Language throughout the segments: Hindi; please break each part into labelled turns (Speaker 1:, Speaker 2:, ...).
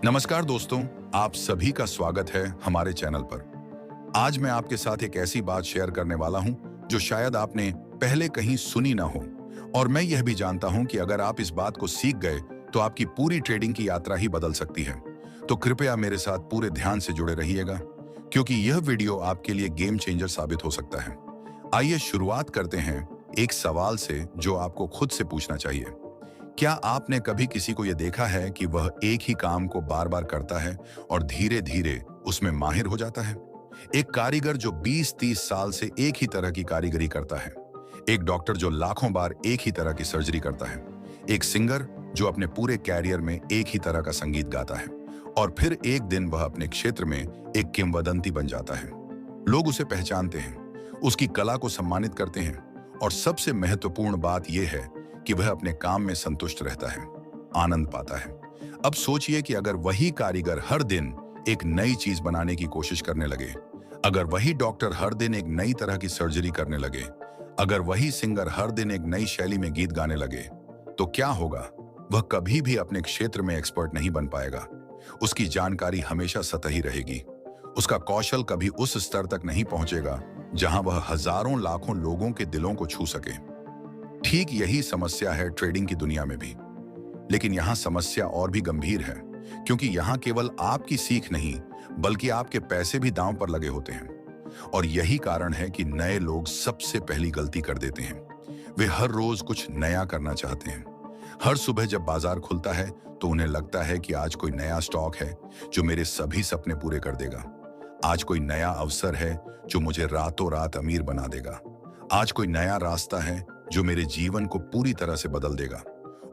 Speaker 1: नमस्कार दोस्तों, आप सभी का स्वागत है हमारे चैनल पर। आज मैं आपके साथ एक ऐसी बात शेयर करने वाला हूं जो शायद आपने पहले कहीं सुनी ना हो। और मैं यह भी जानता हूं कि अगर आप इस बात को सीख गए तो आपकी पूरी ट्रेडिंग की यात्रा ही बदल सकती है। तो कृपया मेरे साथ पूरे ध्यान से जुड़े रहिएगा, क्योंकि यह वीडियो आपके लिए गेम चेंजर साबित हो सकता है। आइए शुरुआत करते हैं एक सवाल से जो आपको खुद से पूछना चाहिए। क्या आपने कभी किसी को यह देखा है कि वह एक ही काम को बार बार करता है और धीरे धीरे उसमें माहिर हो जाता है? एक कारीगर जो 20-30 साल से एक ही तरह की कारीगरी करता है, एक डॉक्टर जो लाखों बार एक ही तरह की सर्जरी करता है, एक सिंगर जो अपने पूरे कैरियर में एक ही तरह का संगीत गाता है, और फिर एक दिन वह अपने क्षेत्र में एक किंवदंती बन जाता है। लोग उसे पहचानते हैं, उसकी कला को सम्मानित करते हैं, और सबसे महत्वपूर्ण बात यह है कि वह अपने काम में संतुष्ट रहता है, आनंद पाता है। अब सोचिए कि अगर वही कारीगर हर दिन एक नई चीज बनाने की कोशिश करने लगे, अगर वही डॉक्टर हर दिन एक नई तरह की सर्जरी करने लगे, अगर वही सिंगर हर दिन एक नई शैली में गीत गाने लगे, तो क्या होगा? वह कभी भी अपने क्षेत्र में एक्सपर्ट नहीं बन पाएगा। उसकी जानकारी हमेशा सतही रहेगी। उसका कौशल कभी उस स्तर तक नहीं पहुंचेगा जहां वह हजारों लाखों लोगों के दिलों को छू सके। ठीक यही समस्या है ट्रेडिंग की दुनिया में भी। लेकिन यहां समस्या और भी गंभीर है, क्योंकि यहां केवल आपकी सीख नहीं, बल्कि आपके पैसे भी दांव पर लगे होते हैं। और यही कारण है कि नए लोग सबसे पहली गलती कर देते हैं। वे हर रोज कुछ नया करना चाहते हैं। हर सुबह जब बाजार खुलता है तो उन्हें लगता है कि आज कोई नया स्टॉक है जो मेरे सभी सपने पूरे कर देगा। आज कोई नया अवसर है जो मुझे रातों रात अमीर बना देगा। आज कोई नया रास्ता है जो मेरे जीवन को पूरी तरह से बदल देगा।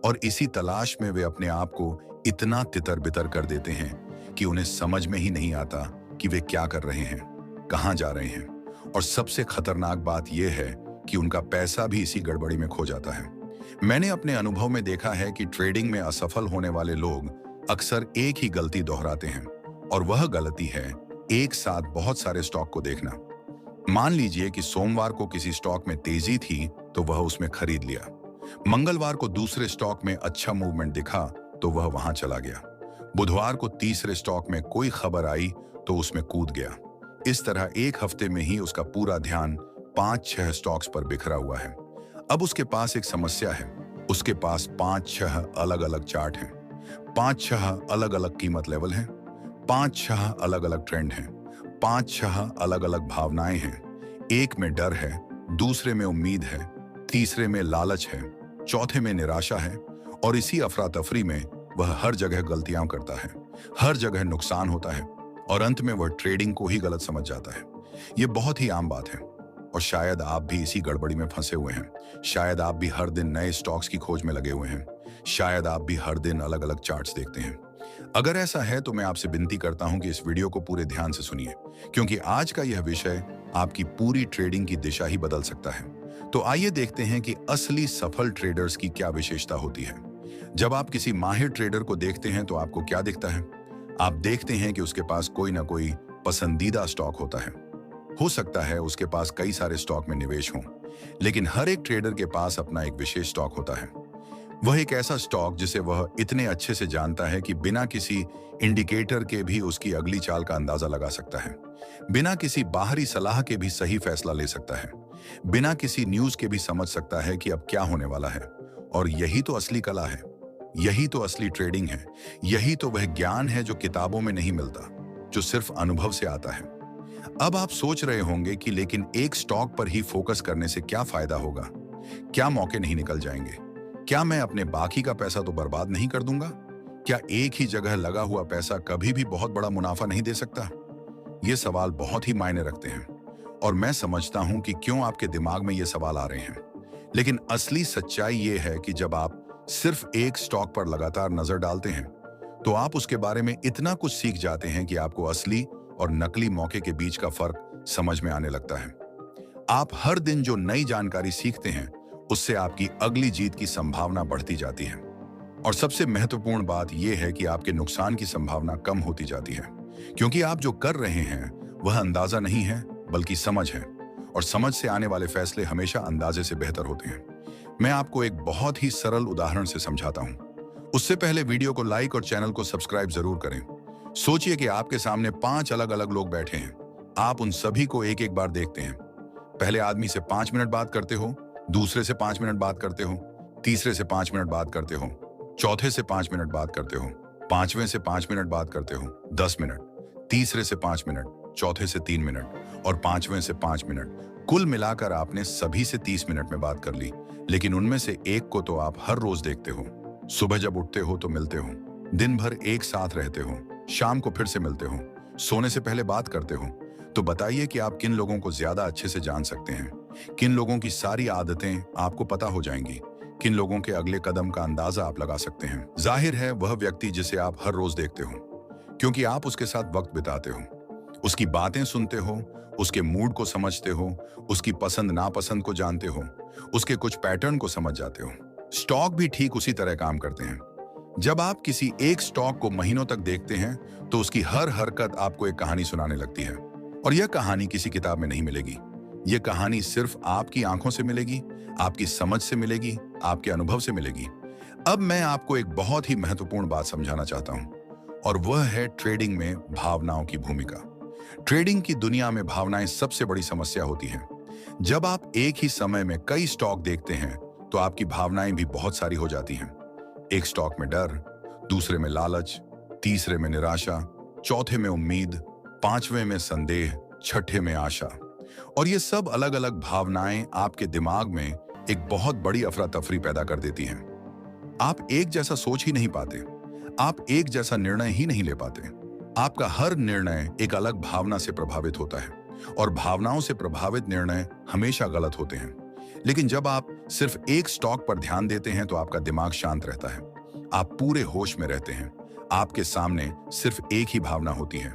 Speaker 1: और इसी तलाश में वे अपने आप को इतना तितर बितर कर देते हैं कि उन्हें समझ में ही नहीं आता कि वे क्या कर रहे हैं, कहां जा रहे हैं। और सबसे खतरनाक बात यह है कि उनका पैसा भी इसी गड़बड़ी में खो जाता है। मैंने अपने अनुभव में देखा है कि ट्रेडिंग में असफल होने वाले लोग अक्सर एक ही गलती दोहराते हैं, और वह गलती है एक साथ बहुत सारे स्टॉक को देखना। मान लीजिए कि सोमवार को किसी स्टॉक में तेजी थी तो वह उसमें खरीद लिया। मंगलवार को दूसरे स्टॉक में अच्छा मूवमेंट दिखा तो वह वहां चला गया। बुधवार को तीसरे स्टॉक में कोई खबर आई तो उसमें कूद गया। इस तरह एक हफ्ते में ही उसका पूरा ध्यान 5-6 स्टॉक्स पर बिखरा हुआ है। अब उसके पास एक समस्या है। उसके पास 5-6 अलग अलग चार्ट हैं, 5-6 अलग अलग कीमत लेवल हैं, 5-6 अलग अलग ट्रेंड हैं, 5-6 अलग अलग भावनाएं हैं। एक में डर है, दूसरे में उम्मीद है, तीसरे में लालच है, चौथे में निराशा है। और इसी अफरा तफरी में वह हर जगह गलतियां करता है, हर जगह नुकसान होता है, और अंत में वह ट्रेडिंग को ही गलत समझ जाता है। यह बहुत ही आम बात है, और शायद आप भी इसी गड़बड़ी में फंसे हुए हैं। शायद आप भी हर दिन नए स्टॉक्स की खोज में लगे हुए हैं। शायद आप भी हर दिन अलग अलग चार्ट्स देखते हैं। अगर ऐसा है तो मैं आपसे विनती करता हूं कि इस वीडियो को पूरे ध्यान से सुनिए, क्योंकि आज का यह विषय आपकी पूरी ट्रेडिंग की दिशा ही बदल सकता है। तो आइए देखते हैं कि असली सफल ट्रेडर्स की क्या विशेषता होती है। जब आप किसी माहिर ट्रेडर को देखते हैं तो आपको क्या दिखता है? आप देखते हैं कि उसके पास कोई ना कोई पसंदीदा स्टॉक होता है। हो सकता है उसके पास कई सारे स्टॉक में निवेश हों, लेकिन हर एक ट्रेडर के पास अपना एक विशेष स्टॉक होता है। वह एक ऐसा स्टॉक जिसे वह इतने अच्छे से जानता है कि बिना किसी इंडिकेटर के भी उसकी अगली चाल का अंदाजा लगा सकता है, बिना किसी बाहरी सलाह के भी सही फैसला ले सकता है, बिना किसी न्यूज के भी समझ सकता है कि अब क्या होने वाला है। और यही तो असली कला है, यही तो असली ट्रेडिंग है, यही तो वह ज्ञान है जो किताबों में नहीं मिलता, जो सिर्फ अनुभव से आता है। अब आप सोच रहे होंगे कि लेकिन एक स्टॉक पर ही फोकस करने से क्या फायदा होगा? क्या मौके नहीं निकल जाएंगे? क्या मैं अपने बाकी का पैसा तो बर्बाद नहीं कर दूंगा? क्या एक ही जगह लगा हुआ पैसा कभी भी बहुत बड़ा मुनाफा नहीं दे सकता? ये सवाल बहुत ही मायने रखते हैं, और मैं समझता हूं कि क्यों आपके दिमाग में ये सवाल आ रहे हैं। लेकिन असली सच्चाई ये है कि जब आप सिर्फ एक स्टॉक पर लगातार नजर डालते हैं तो आप उसके बारे में इतना कुछ सीख जाते हैं कि आपको असली और नकली मौके के बीच का फर्क समझ में आने लगता है। आप हर दिन जो नई जानकारी सीखते हैं उससे आपकी अगली जीत की संभावना बढ़ती जाती है। और सबसे महत्वपूर्ण बात यह है कि आपके नुकसान की संभावना कम होती जाती है, क्योंकि आप जो कर रहे हैं वह अंदाजा नहीं है बल्कि समझ है, और समझ से आने वाले फैसले हमेशा अंदाजे से बेहतर होते हैं। मैं आपको एक बहुत ही सरल उदाहरण से समझाता हूं। उससे पहले वीडियो को लाइक और चैनल को सब्सक्राइब जरूर करें। सोचिए कि आपके सामने 5 अलग अलग लोग बैठे हैं। आप उन सभी को एक एक बार देखते हैं। पहले आदमी से 5 मिनट बात करते हो, दूसरे से 5 मिनट बात करते हो, तीसरे से 5 मिनट बात करते हो, चौथे से 5 मिनट बात करते हो, पांचवें से 5 मिनट बात करते हो, 10 मिनट, तीसरे से 5 मिनट, चौथे से 3 मिनट और पांचवें से 5 मिनट। कुल मिलाकर आपने सभी से 30 मिनट में बात कर ली। लेकिन उनमें से एक को तो आप हर रोज देखते हो। सुबह जब उठते हो तो मिलते हो, दिन भर एक साथ रहते हो, शाम को फिर से मिलते हो, सोने से पहले बात करते हो। तो बताइए कि आप किन लोगों को ज्यादा अच्छे से जान सकते हैं, किन लोगों की सारी आदतें आपको पता हो जाएंगी, किन लोगों के अगले कदम का अंदाजा आप लगा सकते हैं। जाहिर है वह व्यक्ति जिसे आप हर रोज देखते हो, क्योंकि आप उसके साथ वक्त बिताते हो, उसकी बातें सुनते हो, उसके मूड को समझते हो, उसकी पसंद नापसंद को जानते हो, उसके कुछ पैटर्न को समझ जाते हो। स्टॉक भी ठीक उसी तरह काम करते हैं। जब आप किसी एक स्टॉक को महीनों तक देखते हैं तो उसकी हर हरकत आपको एक कहानी सुनाने लगती है। और यह कहानी किसी किताब में नहीं मिलेगी। यह कहानी सिर्फ आपकी आंखों से मिलेगी, आपकी समझ से मिलेगी, आपके अनुभव से मिलेगी। अब मैं आपको एक बहुत ही महत्वपूर्ण बात समझाना चाहता हूं, और वह है ट्रेडिंग में भावनाओं की भूमिका। ट्रेडिंग की दुनिया में भावनाएं सबसे बड़ी समस्या होती हैं। जब आप एक ही समय में कई स्टॉक देखते हैं तो आपकी भावनाएं भी बहुत सारी हो जाती हैं। एक स्टॉक में डर, दूसरे में लालच, तीसरे में निराशा, चौथे में उम्मीद, पांचवें में संदेह, छठे में आशा। और ये सब अलग अलग भावनाएं आपके दिमाग में एक बहुत बड़ी अफरा तफरी पैदा कर देती हैं। आप एक जैसा सोच ही नहीं पाते, आप एक जैसा निर्णय ही नहीं ले पाते। आपका हर निर्णय एक अलग भावना से प्रभावित होता है, और भावनाओं से प्रभावित निर्णय हमेशा गलत होते हैं। लेकिन जब आप सिर्फ एक स्टॉक पर ध्यान देते हैं तो आपका दिमाग शांत रहता है, आप पूरे होश में रहते हैं। आपके सामने सिर्फ एक ही भावना होती है,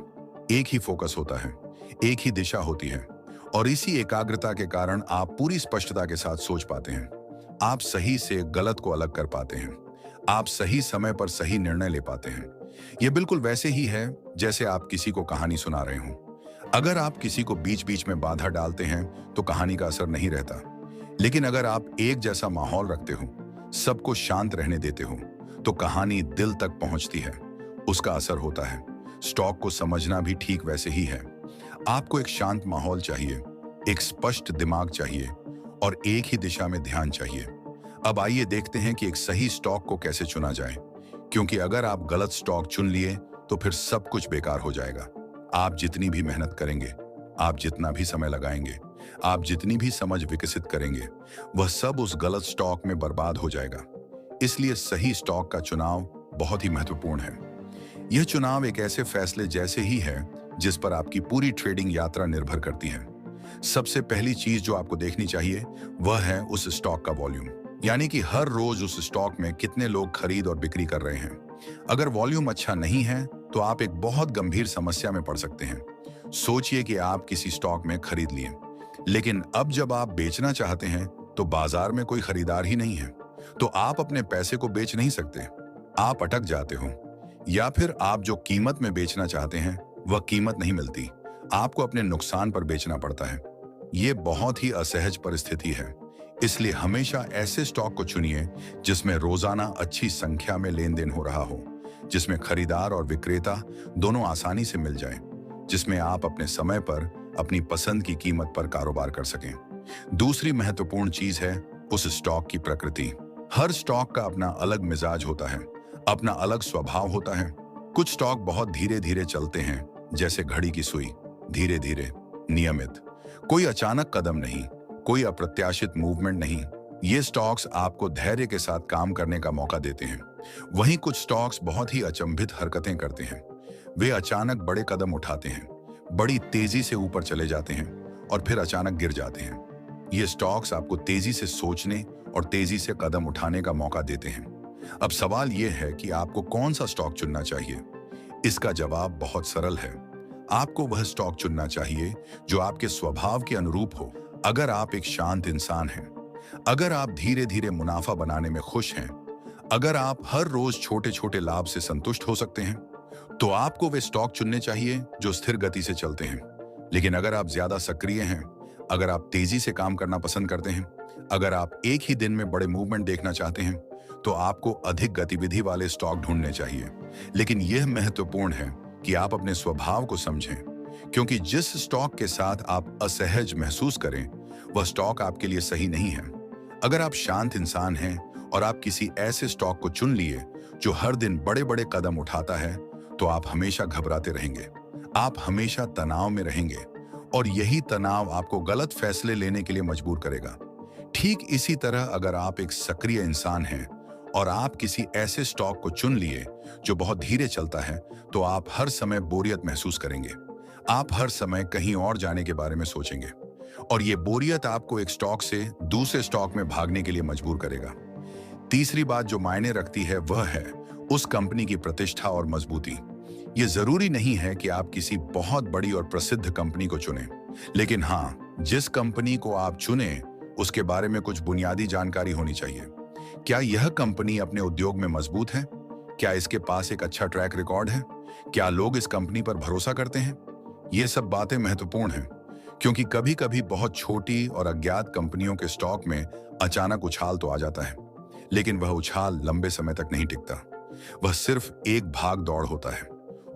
Speaker 1: एक ही फोकस होता है, एक ही दिशा होती है। और इसी एकाग्रता के कारण आप पूरी स्पष्टता के साथ सोच पाते हैं। आप सही से गलत को अलग कर पाते हैं, आप सही समय पर सही निर्णय ले पाते हैं। यह बिल्कुल वैसे ही है जैसे आप किसी को कहानी सुना रहे हो। अगर आप किसी को बीच बीच में बाधा डालते हैं तो कहानी का असर नहीं रहता। लेकिन अगर आप एक जैसा माहौल रखते हो, सबको शांत रहने देते हो, तो कहानी दिल तक पहुंचती है, उसका असर होता है। स्टॉक को समझना भी ठीक वैसे ही है। आपको एक शांत माहौल चाहिए, एक स्पष्ट दिमाग चाहिए और एक ही दिशा में ध्यान चाहिए। अब आइए देखते हैं कि एक सही स्टॉक को कैसे चुना जाए, क्योंकि अगर आप गलत स्टॉक चुन लिए तो फिर सब कुछ बेकार हो जाएगा। आप जितनी भी मेहनत करेंगे, आप जितना भी समय लगाएंगे, आप जितनी भी समझ विकसित करेंगे, वह सब उस गलत स्टॉक में बर्बाद हो जाएगा। इसलिए सही स्टॉक का चुनाव बहुत ही महत्वपूर्ण है। यह चुनाव एक ऐसे फैसले जैसे ही है जिस पर आपकी पूरी ट्रेडिंग यात्रा निर्भर करती है। सबसे पहली चीज जो आपको देखनी चाहिए वह है उस स्टॉक का वॉल्यूम, यानी कि हर रोज उस स्टॉक में कितने लोग खरीद और बिक्री कर रहे हैं। अगर वॉल्यूम अच्छा नहीं है तो आप एक बहुत गंभीर समस्या में पड़ सकते हैं। सोचिए कि आप किसी स्टॉक में खरीद लिए, लेकिन अब जब आप बेचना चाहते हैं तो बाजार में कोई खरीदार ही नहीं है, तो आप अपने पैसे को बेच नहीं सकते, आप अटक जाते हो। या फिर आप जो कीमत में बेचना चाहते हैं वह कीमत नहीं मिलती, आपको अपने नुकसान पर बेचना पड़ता है। ये बहुत ही असहज परिस्थिति है। इसलिए हमेशा ऐसे स्टॉक को चुनिए जिसमें रोजाना अच्छी संख्या में लेन देन हो रहा हो, जिसमें खरीदार और विक्रेता दोनों आसानी से मिल जाएं, जिसमें आप अपने समय पर अपनी पसंद की कीमत पर कारोबार कर सकें। दूसरी महत्वपूर्ण चीज है उस स्टॉक की प्रकृति। हर स्टॉक का अपना अलग मिजाज होता है, अपना अलग स्वभाव होता है। कुछ स्टॉक बहुत धीरे धीरे चलते हैं, जैसे घड़ी की सुई, धीरे धीरे, नियमित, कोई अचानक कदम नहीं, कोई अप्रत्याशित मूवमेंट नहीं। ये स्टॉक्स आपको धैर्य के साथ काम करने का मौका देते हैं। वहीं कुछ स्टॉक्स बहुत ही अचंभित हरकतें करते हैं। वे अचानक बड़े कदम उठाते हैं, बड़ी तेजी से ऊपर चले जाते हैं और फिर अचानक गिर जाते हैं। ये स्टॉक्स आपको तेजी से सोचने और तेजी से कदम उठाने का मौका देते हैं। अब सवाल यह है कि आपको कौन सा स्टॉक चुनना चाहिए। इसका जवाब बहुत सरल है। आपको वह स्टॉक चुनना चाहिए जो आपके स्वभाव के अनुरूप हो। अगर आप एक शांत इंसान हैं, अगर आप धीरे धीरे मुनाफा बनाने में खुश हैं, अगर आप हर रोज छोटे छोटे लाभ से संतुष्ट हो सकते हैं, तो आपको वे स्टॉक चुनने चाहिए जो स्थिर गति से चलते हैं। लेकिन अगर आप ज्यादा सक्रिय हैं, अगर आप तेजी से काम करना पसंद करते हैं, अगर आप एक ही दिन में बड़े मूवमेंट देखना चाहते हैं, तो आपको अधिक गतिविधि वाले स्टॉक ढूंढने चाहिए। लेकिन यह महत्वपूर्ण है कि आप अपने स्वभाव को समझें, क्योंकि जिस स्टॉक के साथ आप असहज महसूस करें, वह स्टॉक आपके लिए सही नहीं है। अगर आप शांत इंसान हैं और आप किसी ऐसे स्टॉक को चुन लिए जो हर दिन बड़े बड़े कदम उठाता है, तो आप हमेशा घबराते रहेंगे, आप हमेशा तनाव में रहेंगे और यही तनाव आपको गलत फैसले लेने के लिए मजबूर करेगा। ठीक इसी तरह अगर आप एक सक्रिय इंसान हैं और आप किसी ऐसे स्टॉक को चुन लिए जो बहुत धीरे चलता है, तो आप हर समय बोरियत महसूस करेंगे। आप हर समय कहीं और जाने के बारे में सोचेंगे और ये बोरियत आपको एक स्टॉक से दूसरे स्टॉक में भागने के लिए मजबूर करेगा। तीसरी बात जो मायने रखती है वह है उस कंपनी की प्रतिष्ठा और मजबूती। ये जरूरी नहीं है कि आप किसी बहुत बड़ी और प्रसिद्ध कंपनी को चुनें, लेकिन हाँ, जिस कंपनी को आप चुनें उसके बारे में कुछ बुनियादी जानकारी होनी चाहिए। क्या यह कंपनी अपने उद्योग में मजबूत है? क्या इसके पास एक अच्छा ट्रैक रिकॉर्ड है? क्या लोग इस कंपनी पर भरोसा करते हैं? ये सब बातें महत्वपूर्ण हैं, क्योंकि कभी कभी बहुत छोटी और अज्ञात कंपनियों के स्टॉक में अचानक उछाल तो आ जाता है, लेकिन वह उछाल लंबे समय तक नहीं टिकता। वह सिर्फ एक भाग दौड़ होता है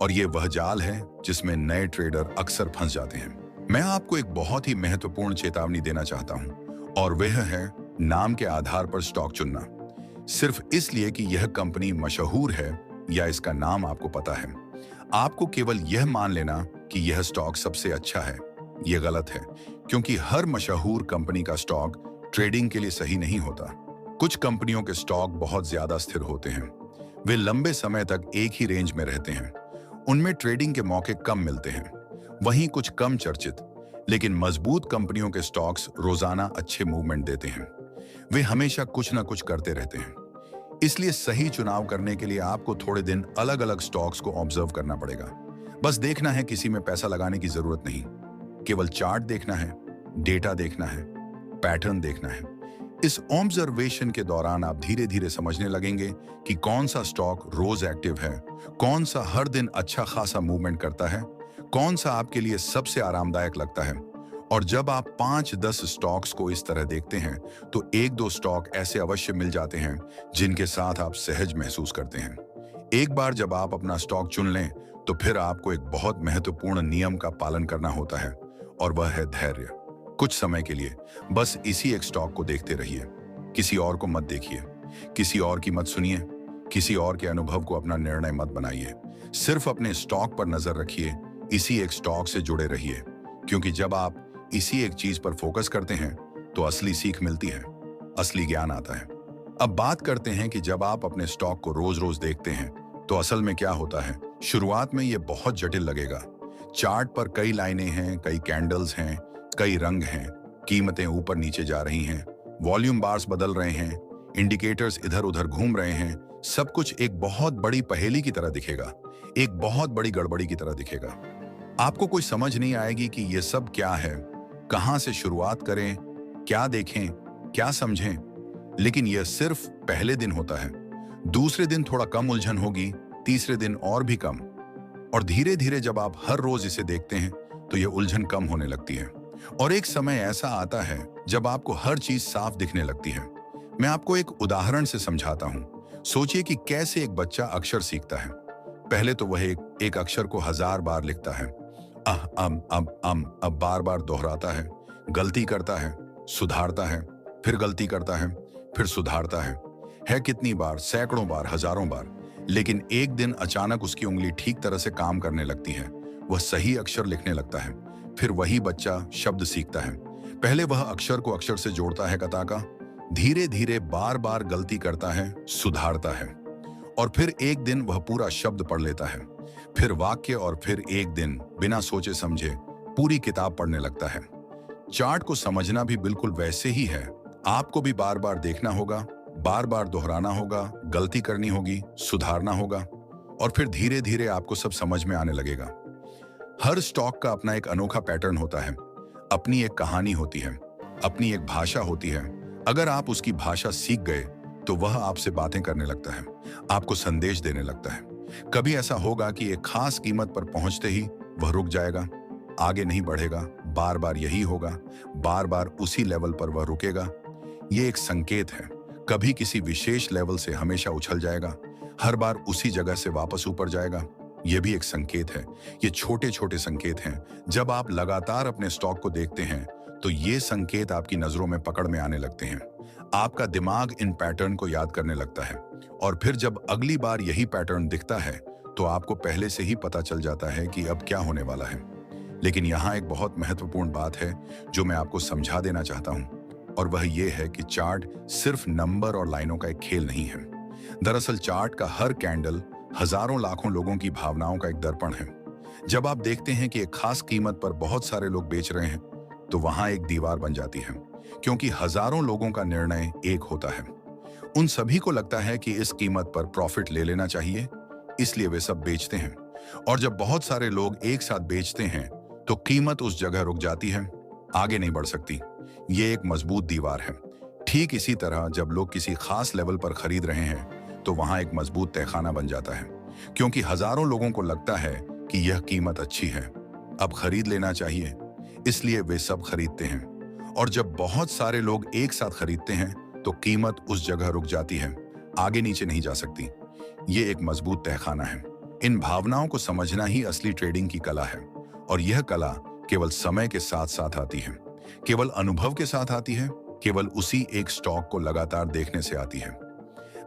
Speaker 1: और ये वह जाल है जिसमें नए ट्रेडर अक्सर फंस जाते हैं। मैं आपको एक बहुत ही महत्वपूर्ण चेतावनी देना चाहता हूं, और वह है नाम के आधार पर स्टॉक चुनना। सिर्फ इसलिए कि यह कंपनी मशहूर है या इसका नाम आपको पता है, आपको केवल यह मान लेना कि यह स्टॉक सबसे अच्छा है, यह गलत है, क्योंकि हर मशहूर कंपनी का स्टॉक ट्रेडिंग के लिए सही नहीं होता। कुछ कंपनियों के स्टॉक बहुत ज्यादा स्थिर होते हैं, वे लंबे समय तक एक ही रेंज में रहते हैं, उनमें ट्रेडिंग के मौके कम मिलते हैं। वहीं कुछ कम चर्चित लेकिन मजबूत कंपनियों के स्टॉक्स रोजाना अच्छे मूवमेंट देते हैं, वे हमेशा कुछ ना कुछ करते रहते हैं। इसलिए सही चुनाव करने के लिए आपको थोड़े दिन अलग अलग स्टॉक्स को ऑब्जर्व करना पड़ेगा। बस देखना है, किसी में पैसा लगाने की जरूरत नहीं, केवल चार्ट देखना है, डेटा देखना है, पैटर्न देखना है। इस ऑब्जर्वेशन के दौरान आप धीरे धीरे समझने लगेंगे कि कौन सा स्टॉक रोज एक्टिव है, कौन सा हर दिन अच्छा खासा मूवमेंट करता है, कौन सा आपके लिए सबसे आरामदायक लगता है। और जब आप 5-10 स्टॉक्स को इस तरह देखते हैं, तो 1-2 स्टॉक ऐसे अवश्य मिल जाते हैं जिनके साथ आप सहज महसूस करते हैं। एक बार जब आप अपना स्टॉक चुन लें, तो फिर आपको एक बहुत महत्वपूर्ण नियम का पालन करना होता है, और वह है धैर्य। कुछ समय के लिए बस इसी एक स्टॉक को देखते रहिए, किसी और को मत देखिए, किसी और की मत सुनिए, किसी और के अनुभव को अपना निर्णय मत बनाइए। सिर्फ अपने स्टॉक पर नजर रखिए, इसी एक स्टॉक से जुड़े रहिए, क्योंकि जब आप इसी एक चीज पर फोकस करते हैं तो असली सीख मिलती है, असली ज्ञान आता है। अब बात करते हैं कि जब आप अपने स्टॉक को रोज रोज देखते हैं तो असल में क्या होता है। शुरुआत में यह बहुत जटिल लगेगा। चार्ट पर कई लाइनें हैं, कई कैंडल्स हैं, कई रंग हैं, कीमतें ऊपर नीचे जा रही हैं, वॉल्यूम बार्स बदल रहे हैं, इंडिकेटर्स इधर उधर घूम रहे हैं। सब कुछ एक बहुत बड़ी पहेली की तरह दिखेगा, एक बहुत बड़ी गड़बड़ी की तरह दिखेगा। आपको कोई समझ नहीं आएगी कि यह सब क्या है, कहां से शुरुआत करें, क्या देखें, क्या समझें। लेकिन यह सिर्फ पहले दिन होता है। दूसरे दिन थोड़ा कम उलझन होगी, तीसरे दिन और भी कम, और धीरे धीरे जब आप हर रोज इसे देखते हैं तो यह उलझन कम होने लगती है। और एक समय ऐसा आता है जब आपको हर चीज साफ दिखने लगती है। मैं आपको एक उदाहरण से समझाता हूं। सोचिए कि कैसे एक बच्चा अक्षर सीखता है। पहले तो वह एक अक्षर को 1000 बार लिखता है, अब बार बार दोहराता है, गलती करता है, सुधारता है, फिर गलती करता है, फिर सुधारता है कितनी बार? सैकड़ों बार, हजारों बार। लेकिन एक दिन अचानक उसकी उंगली ठीक तरह से काम करने लगती है, वह सही अक्षर लिखने लगता है। फिर वही बच्चा शब्द सीखता है। पहले वह अक्षर को अक्षर से जोड़ता है कता का, धीरे धीरे बार बार गलती करता है, सुधारता है, और फिर एक दिन वह पूरा शब्द पढ़ लेता है, फिर वाक्य, और फिर एक दिन बिना सोचे समझे पूरी किताब पढ़ने लगता है। चार्ट को समझना भी बिल्कुल वैसे ही है। आपको भी बार बार देखना होगा, बार बार दोहराना होगा, गलती करनी होगी, सुधारना होगा, और फिर धीरे धीरे आपको सब समझ में आने लगेगा। हर स्टॉक का अपना एक अनोखा पैटर्न होता है, अपनी एक कहानी होती है, अपनी एक भाषा होती है। अगर आप उसकी भाषा सीख गए तो वह आपसे बातें करने लगता है, आपको संदेश देने लगता है। कभी ऐसा होगा कि एक खास कीमत पर पहुंचते ही वह रुक जाएगा, आगे नहीं बढ़ेगा, बार बार यही होगा, बार बार उसी लेवल पर वह रुकेगा। यह एक संकेत है, कभी किसी विशेष लेवल से हमेशा उछल जाएगा, हर बार उसी जगह से वापस ऊपर जाएगा। यह भी एक संकेत है। ये छोटे छोटे संकेत हैं। जब आप लगातार अपने स्टॉक को देखते हैं तो ये संकेत आपकी नजरों में पकड़ में आने लगते हैं। आपका दिमाग इन पैटर्न को याद करने लगता है और फिर जब अगली बार यही पैटर्न दिखता है तो आपको पहले से ही पता चल जाता है कि अब क्या होने वाला है। लेकिन यहाँ एक बहुत महत्वपूर्ण बात है जो मैं आपको समझा देना चाहता हूँ, और वह ये है कि चार्ट सिर्फ नंबर और लाइनों का एक खेल नहीं है। दरअसल चार्ट का हर कैंडल हजारों लाखों लोगों की भावनाओं का एक दर्पण है। जब आप देखते हैं कि एक खास कीमत पर बहुत सारे लोग बेच रहे हैं तो वहां एक दीवार बन जाती है, क्योंकि हजारों लोगों का निर्णय एक होता है। उन सभी को लगता है कि इस कीमत पर प्रॉफिट ले लेना चाहिए, इसलिए वे सब बेचते हैं। और जब बहुत सारे लोग एक साथ बेचते हैं तो कीमत उस जगह रुक जाती है, आगे नहीं बढ़ सकती। ये एक मजबूत दीवार है। ठीक इसी तरह जब लोग किसी खास लेवल पर खरीद रहे हैं तो वहां एक मजबूत तहखाना बन जाता है, क्योंकि हजारों लोगों को लगता है कि यह कीमत अच्छी है, अब खरीद लेना चाहिए, इसलिए वे सब खरीदते हैं। और जब बहुत सारे लोग एक साथ खरीदते हैं तो कीमत उस जगह रुक जाती है, आगे नीचे नहीं जा सकती। ये एक मजबूत तहखाना है। इन भावनाओं को समझना ही असली ट्रेडिंग की कला है, और यह कला केवल समय के साथ साथ आती है, केवल अनुभव के साथ आती है, केवल उसी एक स्टॉक को लगातार देखने से आती है।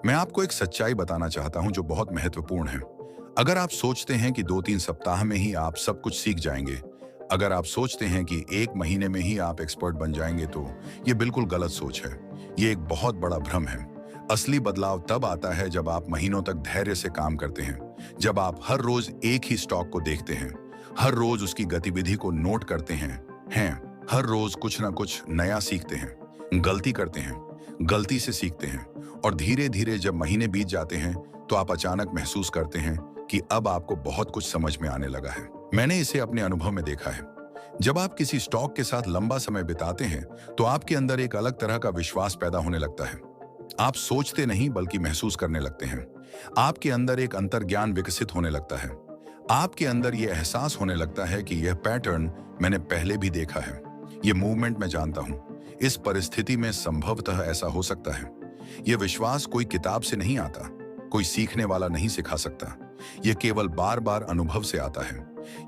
Speaker 1: मैं आपको एक सच्चाई बताना चाहता हूं जो बहुत महत्वपूर्ण है। अगर आप सोचते हैं कि 2-3 सप्ताह में ही आप सब कुछ सीख जाएंगे, अगर आप सोचते हैं कि 1 महीने में ही आप एक्सपर्ट बन जाएंगे, तो यह बिल्कुल गलत सोच है। यह एक बहुत बड़ा भ्रम है। असली बदलाव तब आता है जब आप महीनों तक धैर्य से काम करते हैं, जब आप हर रोज एक ही स्टॉक को देखते हैं, हर रोज उसकी गतिविधि को नोट करते हैं, हर रोज कुछ ना कुछ नया सीखते हैं, गलती करते हैं, गलती से सीखते हैं, और धीरे धीरे जब महीने बीत जाते हैं तो आप अचानक महसूस करते हैं कि अब आपको बहुत कुछ समझ में आने लगा है। मैंने इसे अपने अनुभव में देखा है। जब आप किसी स्टॉक के साथ लंबा समय बिताते हैं तो आपके अंदर एक अलग तरह का विश्वास पैदा होने लगता है। आप सोचते नहीं बल्कि महसूस करने लगते हैं। आपके अंदर एक अंतर्ज्ञान विकसित होने लगता है। आपके अंदर यह एहसास होने लगता है कि यह पैटर्न मैंने पहले भी देखा है, यह मूवमेंट मैं जानता हूं, इस परिस्थिति में संभवतः ऐसा हो सकता है। यह विश्वास कोई किताब से नहीं आता, कोई सीखने वाला नहीं सिखा सकता। यह केवल बार बार अनुभव से आता है।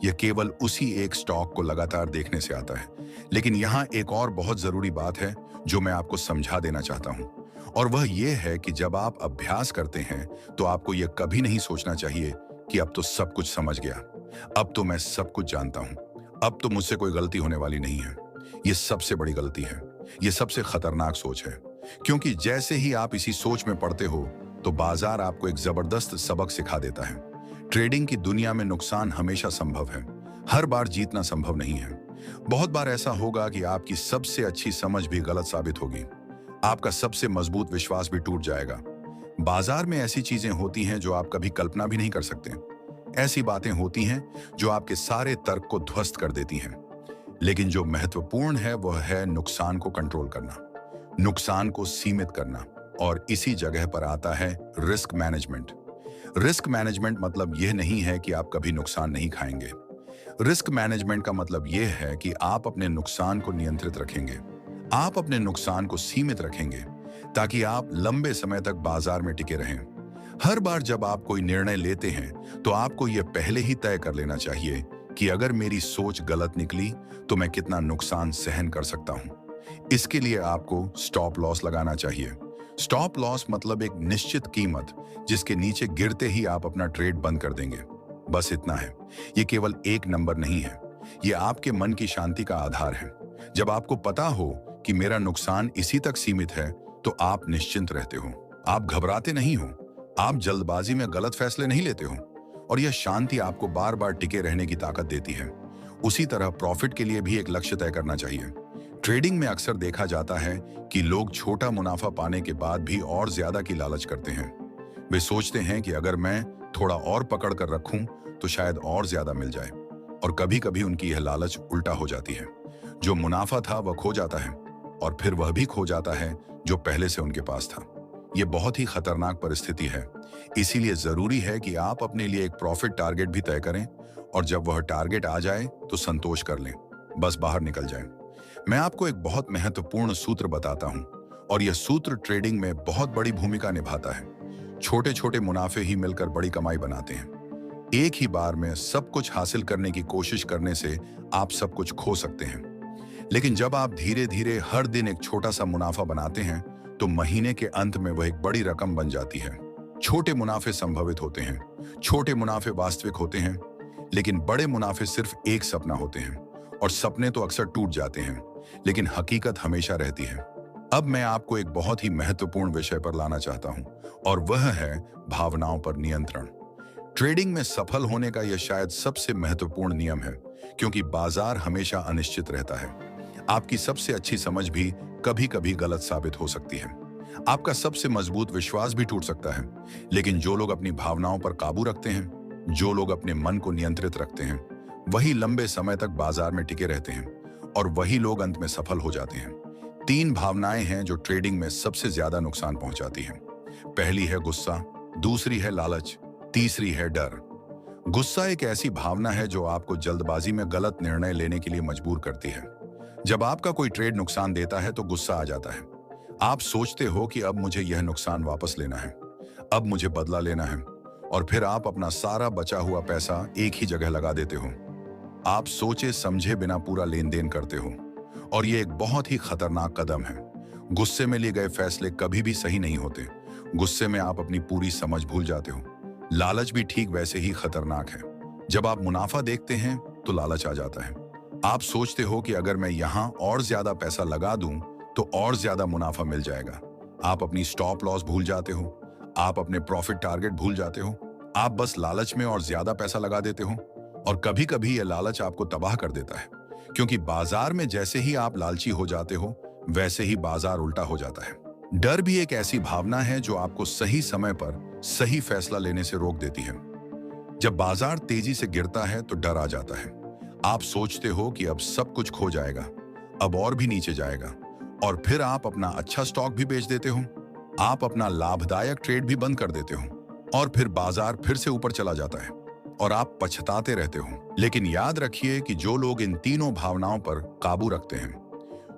Speaker 1: यह केवल उसी एक स्टॉक को लगातार देखने से आता है। लेकिन यहाँ एक और बहुत जरूरी बात है जो मैं आपको समझा देना चाहता हूँ, और वह यह है कि जब आप अभ्यास करते हैं तो आपको यह कभी नहीं सोचना चाहिए कि अब तो सब कुछ समझ गया, अब तो मैं सब कुछ जानता हूं, अब तो मुझसे कोई गलती होने वाली नहीं है। यह सबसे बड़ी गलती है। यह सबसे खतरनाक सोच है, क्योंकि जैसे ही आप इसी सोच में पड़ते हो तो बाजार आपको एक जबरदस्त सबक सिखा देता है। ट्रेडिंग की दुनिया में नुकसान हमेशा संभव है, हर बार जीतना संभव नहीं है। बहुत बार ऐसा होगा कि आपकी सबसे अच्छी समझ भी गलत साबित होगी, आपका सबसे मजबूत विश्वास भी टूट जाएगा। बाजार में ऐसी चीजें होती हैं जो आप कभी कल्पना भी नहीं कर सकते। ऐसी बातें होती हैं जो आपके सारे तर्क को ध्वस्त कर देती हैं। लेकिन जो महत्वपूर्ण है वह है नुकसान को कंट्रोल करना, नुकसान को सीमित करना, और इसी जगह पर आता है रिस्क मैनेजमेंट। रिस्क मैनेजमेंट मतलब यह नहीं है कि आप कभी नुकसान नहीं खाएंगे। रिस्क मैनेजमेंट का मतलब यह है कि आप अपने नुकसान को नियंत्रित रखेंगे, आप अपने नुकसान को सीमित रखेंगे, ताकि आप लंबे समय तक बाजार में टिके रहें। हर बार जब आप कोई निर्णय लेते हैं तो आपको यह पहले ही तय कर लेना चाहिए कि अगर मेरी सोच गलत निकली तो मैं कितना नुकसान सहन कर सकता हूं। इसके लिए आपको स्टॉप लॉस लगाना चाहिए। स्टॉप लॉस मतलब एक निश्चित कीमत जिसके नीचे गिरते ही आप अपना ट्रेड बंद कर देंगे। बस इतना है। यह केवल एक नंबर नहीं है, यह आपके मन की शांति का आधार है। जब आपको पता हो कि मेरा नुकसान इसी तक सीमित है तो आप निश्चिंत रहते हो, आप घबराते नहीं हो, आप जल्दबाजी में गलत फैसले नहीं लेते हो, और यह शांति आपको बार बार टिके रहने की ताकत देती है। उसी तरह प्रॉफिट के लिए भी एक लक्ष्य तय करना चाहिए। ट्रेडिंग में अक्सर देखा जाता है कि लोग छोटा मुनाफा पाने के बाद भी और ज्यादा की लालच करते हैं। वे सोचते हैं कि अगर मैं थोड़ा और पकड़ कर रखूं तो शायद और ज्यादा मिल जाए, और कभी कभी उनकी यह लालच उल्टा हो जाती है। जो मुनाफा था वह खो जाता है, और फिर वह भी खो जाता है जो पहले से उनके पास था। यह बहुत ही खतरनाक परिस्थिति है। इसीलिए जरूरी है कि आप अपने लिए एक प्रॉफिट टारगेट भी तय करें, और जब वह टारगेट आ जाए तो संतोष कर लें, बस बाहर निकल जाएं। मैं आपको एक बहुत महत्वपूर्ण सूत्र बताता हूं, और यह सूत्र ट्रेडिंग में बहुत बड़ी भूमिका निभाता है। छोटे छोटे मुनाफे ही मिलकर बड़ी कमाई बनाते हैं। एक ही बार में सब कुछ हासिल करने की कोशिश करने से आप सब कुछ खो सकते हैं। लेकिन जब आप धीरे धीरे हर दिन एक छोटा सा मुनाफा बनाते हैं तो महीने के अंत में वह एक बड़ी रकम बन जाती है। छोटे मुनाफे संभवित होते हैं, छोटे मुनाफे वास्तविक होते हैं, लेकिन बड़े मुनाफे सिर्फ एक सपना होते हैं। और सपने तो अक्सर टूट जाते हैं, लेकिन हकीकत हमेशा रहती है। अब मैं आपको एक बहुत ही महत्वपूर्ण विषय पर लाना चाहता हूं, और वह है भावनाओं पर नियंत्रण। ट्रेडिंग में सफल होने का यह शायद सबसे महत्वपूर्ण नियम है, क्योंकि बाजार हमेशा अनिश्चित रहता है। आपकी सबसे अच्छी समझ भी कभी कभी गलत साबित हो सकती है। आपका सबसे मजबूत विश्वास भी टूट सकता है। लेकिन जो लोग अपनी भावनाओं पर काबू रखते हैं, जो लोग अपने मन को नियंत्रित रखते हैं, वही लंबे समय तक बाजार में टिके रहते हैं, और वही लोग अंत में सफल हो जाते हैं। 3 भावनाएं हैं जो ट्रेडिंग में सबसे ज्यादा नुकसान पहुंचाती हैं। पहली है गुस्सा, दूसरी है लालच, तीसरी है डर। गुस्सा एक ऐसी भावना है जो आपको जल्दबाजी में गलत निर्णय लेने के लिए मजबूर करती है। जब आपका कोई ट्रेड नुकसान देता है तो गुस्सा आ जाता है। आप सोचते हो कि अब मुझे यह नुकसान वापस लेना है, अब मुझे बदला लेना है, और फिर आप अपना सारा बचा हुआ पैसा एक ही जगह लगा देते हो। आप सोचे समझे बिना पूरा लेन देन करते हो, और यह एक बहुत ही खतरनाक कदम है। गुस्से में लिए गए फैसले कभी भी सही नहीं होते। गुस्से में आप अपनी पूरी समझ भूल जाते हो। लालच भी ठीक वैसे ही खतरनाक है। जब आप मुनाफा देखते हैं तो लालच आ जाता है। आप सोचते हो कि अगर मैं यहां और ज्यादा पैसा लगा दूं तो और ज्यादा मुनाफा मिल जाएगा। आप अपनी स्टॉप लॉस भूल जाते हो, आप अपने प्रॉफिट टारगेट भूल जाते हो। आप बस लालच में और ज्यादा पैसा लगा देते हो, और कभी कभी यह लालच आपको तबाह कर देता है, क्योंकि बाजार में जैसे ही आप लालची हो जाते हो वैसे ही बाजार उल्टा हो जाता है। डर भी एक ऐसी भावना है जो आपको सही समय पर सही फैसला लेने से रोक देती है। जब बाजार तेजी से गिरता है तो डर आ जाता है। आप सोचते हो कि अब सब कुछ खो जाएगा, अब और भी नीचे जाएगा, और फिर आप अपना अच्छा स्टॉक भी बेच देते हो। आप अपना लाभदायक ट्रेड भी बंद कर देते हो, और फिर बाजार फिर से ऊपर चला जाता है और आप पछताते रहते हो। लेकिन याद रखिए कि जो लोग इन तीनों भावनाओं पर काबू रखते हैं,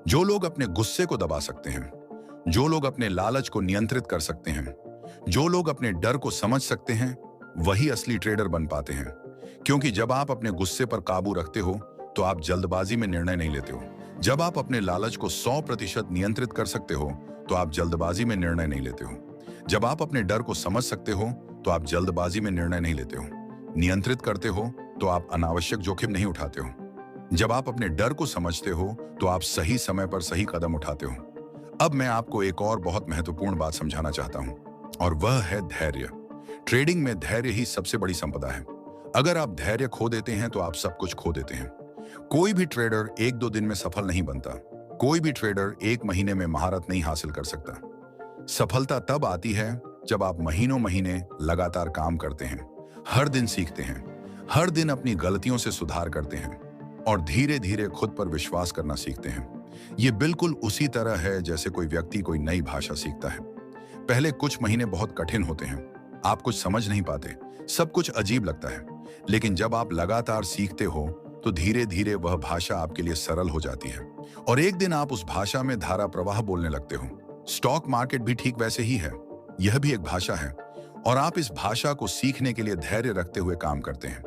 Speaker 1: जो लोग अपने गुस्से को दबा सकते हैं, जो लोग अपने लालच को नियंत्रित कर सकते हैं, जो लोग अपने डर को समझ सकते हैं, वही असली ट्रेडर बन पाते हैं। क्योंकि जब आप अपने गुस्से पर काबू रखते हो तो आप जल्दबाजी में निर्णय नहीं लेते हो। जब आप अपने लालच को 100% नियंत्रित कर सकते हो तो आप जल्दबाजी में निर्णय नहीं लेते हो। जब आप अपने डर को समझ सकते हो तो आप जल्दबाजी में निर्णय नहीं लेते हो। नियंत्रित करते हो तो आप अनावश्यक जोखिम नहीं उठाते हो। जब आप अपने डर को समझते हो तो आप सही समय पर सही कदम उठाते हो। अब मैं आपको एक और बहुत महत्वपूर्ण बात समझाना चाहता हूं, और वह है धैर्य। ट्रेडिंग में धैर्य ही सबसे बड़ी संपदा है। अगर आप धैर्य खो देते हैं तो आप सब कुछ खो देते हैं। कोई भी ट्रेडर 1-2 दिन में सफल नहीं बनता। कोई भी ट्रेडर 1 महीने में महारत नहीं हासिल कर सकता। सफलता तब आती है जब आप महीनों महीने लगातार काम करते हैं, हर दिन सीखते हैं, हर दिन अपनी गलतियों से सुधार करते हैं, और धीरे धीरे खुद पर विश्वास करना सीखते हैं। ये बिल्कुल उसी तरह है जैसे कोई व्यक्ति कोई नई भाषा सीखता है। पहले कुछ महीने बहुत कठिन होते हैं, आप कुछ समझ नहीं पाते, सब कुछ अजीब लगता है। लेकिन जब आप लगातार सीखते हो तो धीरे धीरे वह भाषा आपके लिए सरल हो जाती है, और एक दिन आप उस भाषा में धारा प्रवाह बोलने लगते हो। स्टॉक मार्केट भी ठीक वैसे ही है, यह भी एक भाषा है, और आप इस भाषा को सीखने के लिए धैर्य रखते हुए काम करते हैं।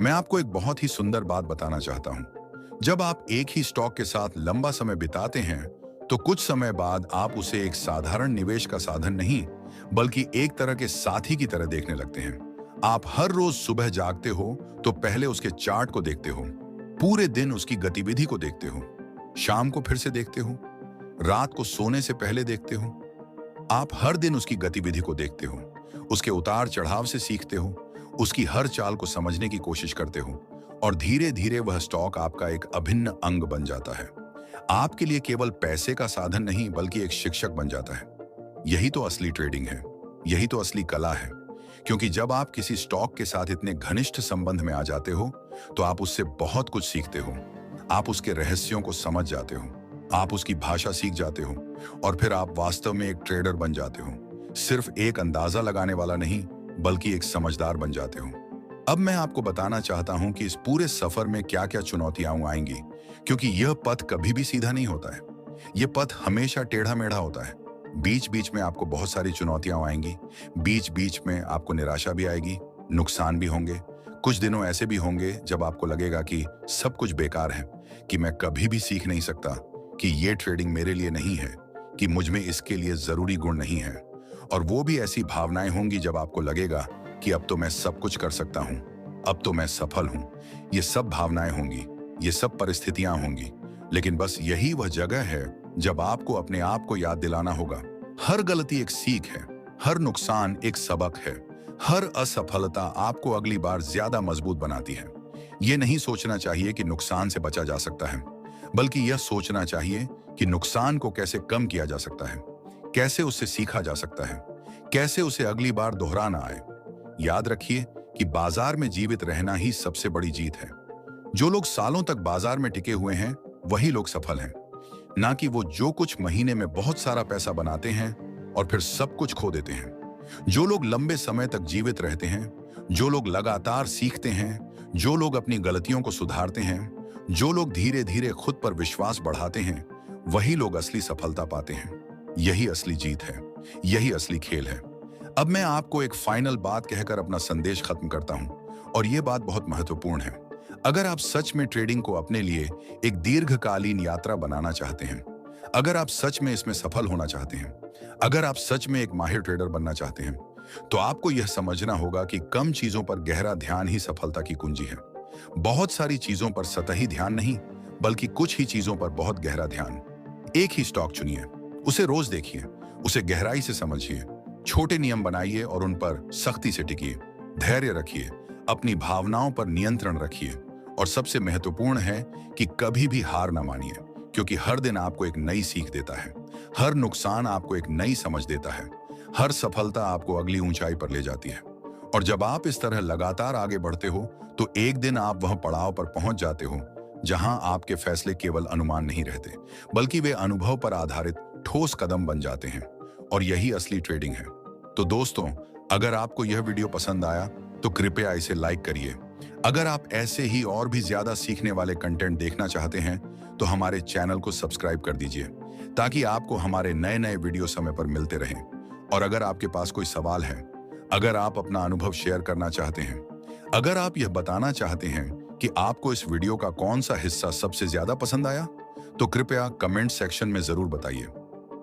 Speaker 1: मैं आपको एक बहुत ही सुंदर बात बताना चाहता हूं। जब आप एक ही स्टॉक के साथ लंबा समय बिताते हैं तो कुछ समय बाद आप उसे एक साधारण निवेश का साधन नहीं, बल्कि एक तरह के साथी की तरह देखने लगते हैं। आप हर रोज सुबह जागते हो तो पहले उसके चार्ट को देखते हो, पूरे दिन उसकी गतिविधि को देखते हो, शाम को फिर से देखते हो, रात को सोने से पहले देखते हो। आप हर दिन उसकी गतिविधि को देखते हो, उसके उतार चढ़ाव से सीखते हो, उसकी हर चाल को समझने की कोशिश करते हो, और धीरे धीरे वह स्टॉक आपका एक अभिन्न अंग बन जाता है। आपके लिए केवल पैसे का साधन नहीं बल्कि एक शिक्षक बन जाता है। यही तो असली ट्रेडिंग है, यही तो असली कला है। क्योंकि जब आप किसी स्टॉक के साथ इतने घनिष्ठ संबंध में आ जाते हो तो आप उससे बहुत कुछ सीखते हो। आप उसके रहस्यों को समझ जाते हो, आप उसकी भाषा सीख जाते हो, और फिर आप वास्तव में एक ट्रेडर बन जाते हो। सिर्फ एक अंदाजा लगाने वाला नहीं बल्कि एक समझदार बन जाते हो। अब मैं आपको बताना चाहता हूं कि इस पूरे सफर में क्या क्या चुनौतियां आएंगी, क्योंकि यह पथ कभी भी सीधा नहीं होता है। यह पथ हमेशा टेढ़ा मेढ़ा होता है। बीच बीच में आपको बहुत सारी चुनौतियां आएंगी, बीच बीच में आपको निराशा भी आएगी, नुकसान भी होंगे। कुछ दिनों ऐसे भी होंगे जब आपको लगेगा कि सब कुछ बेकार है, कि मैं कभी भी सीख नहीं सकता, कि ये ट्रेडिंग मेरे लिए नहीं है, कि मुझ में इसके लिए जरूरी गुण नहीं है। और वो भी ऐसी भावनाएं होंगी जब आपको लगेगा कि अब तो मैं सब कुछ कर सकता हूं, अब तो मैं सफल हूं। ये सब भावनाएं होंगी, ये सब परिस्थितियां होंगी, लेकिन बस यही वह जगह है जब आपको अपने आप को याद दिलाना होगा, हर गलती एक सीख है, हर नुकसान एक सबक है, हर असफलता आपको अगली बार ज्यादा मजबूत बनाती है। ये नहीं सोचना चाहिए कि नुकसान से बचा जा सकता है, बल्कि यह सोचना चाहिए कि नुकसान को कैसे कम किया जा सकता है, कैसे उससे सीखा जा सकता है, कैसे उसे अगली बार दोहराना आए। याद रखिए कि बाजार में जीवित रहना ही सबसे बड़ी जीत है। जो लोग सालों तक बाजार में टिके हुए हैं वही लोग सफल हैं, ना कि वो जो कुछ महीने में बहुत सारा पैसा बनाते हैं और फिर सब कुछ खो देते हैं। जो लोग लंबे समय तक जीवित रहते हैं, जो लोग लगातार सीखते हैं, जो लोग अपनी गलतियों को सुधारते हैं, जो लोग धीरे धीरे खुद पर विश्वास बढ़ाते हैं, वही लोग असली सफलता पाते हैं। यही असली जीत है, यही असली खेल है। अब मैं आपको एक फाइनल बात कहकर अपना संदेश खत्म करता हूं, और यह बात बहुत महत्वपूर्ण है। अगर आप सच में ट्रेडिंग को अपने लिए एक दीर्घकालीन यात्रा बनाना चाहते हैं, अगर आप सच में इसमें सफल होना चाहते हैं, अगर आप सच में एक माहिर ट्रेडर बनना चाहते हैं, तो आपको यह समझना होगा कि कम चीजों पर गहरा ध्यान ही सफलता की कुंजी है। बहुत सारी चीजों पर सतही ध्यान नहीं, बल्कि कुछ ही चीजों पर बहुत गहरा ध्यान। एक ही स्टॉक चुनिए, उसे रोज देखिए, उसे गहराई से समझिए, छोटे नियम बनाइए और उन पर सख्ती से टिकिए। धैर्य रखिए, अपनी भावनाओं पर नियंत्रण रखिए, और सबसे महत्वपूर्ण है कि कभी भी हार न मानिए, क्योंकि हर दिन आपको एक नई सीख देता है, हर नुकसान आपको एक नई समझ देता है, हर सफलता आपको अगली ऊंचाई पर ले जाती है। और जब आप इस तरह लगातार आगे बढ़ते हो, तो एक दिन आप वह पड़ाव पर पहुंच जाते हो जहां आपके फैसले केवल अनुमान नहीं रहते, बल्कि वे अनुभव पर आधारित ठोस कदम बन जाते हैं। और यही असली ट्रेडिंग है। तो दोस्तों, अगर आपको यह वीडियो पसंद आया तो कृपया इसे लाइक करिए। अगर आप ऐसे ही और भी ज्यादा सीखने वाले कंटेंट देखना चाहते हैं तो हमारे चैनल को सब्सक्राइब कर दीजिए, ताकि आपको हमारे नए नए वीडियो समय पर मिलते रहें। और अगर आपके पास कोई सवाल है, अगर आप अपना अनुभव शेयर करना चाहते हैं, अगर आप यह बताना चाहते हैं कि आपको इस वीडियो का कौन सा हिस्सा सबसे ज्यादा पसंद आया, तो कृपया कमेंट सेक्शन में जरूर बताइए।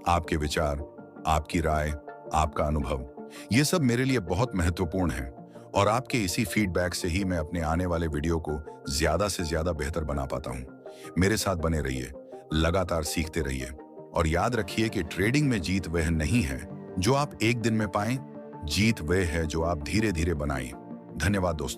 Speaker 1: आपके विचार, आपकी राय, आपका अनुभव, ये सब मेरे लिए बहुत महत्वपूर्ण है, और आपके इसी फीडबैक से ही मैं अपने आने वाले वीडियो को ज्यादा से ज्यादा बेहतर बना पाता हूं। मेरे साथ बने रहिए, लगातार सीखते रहिए, और याद रखिए कि ट्रेडिंग में जीत वह नहीं है जो आप एक दिन में पाएं, जीत वह है जो आप धीरे धीरे बनाएं। धन्यवाद दोस्तों।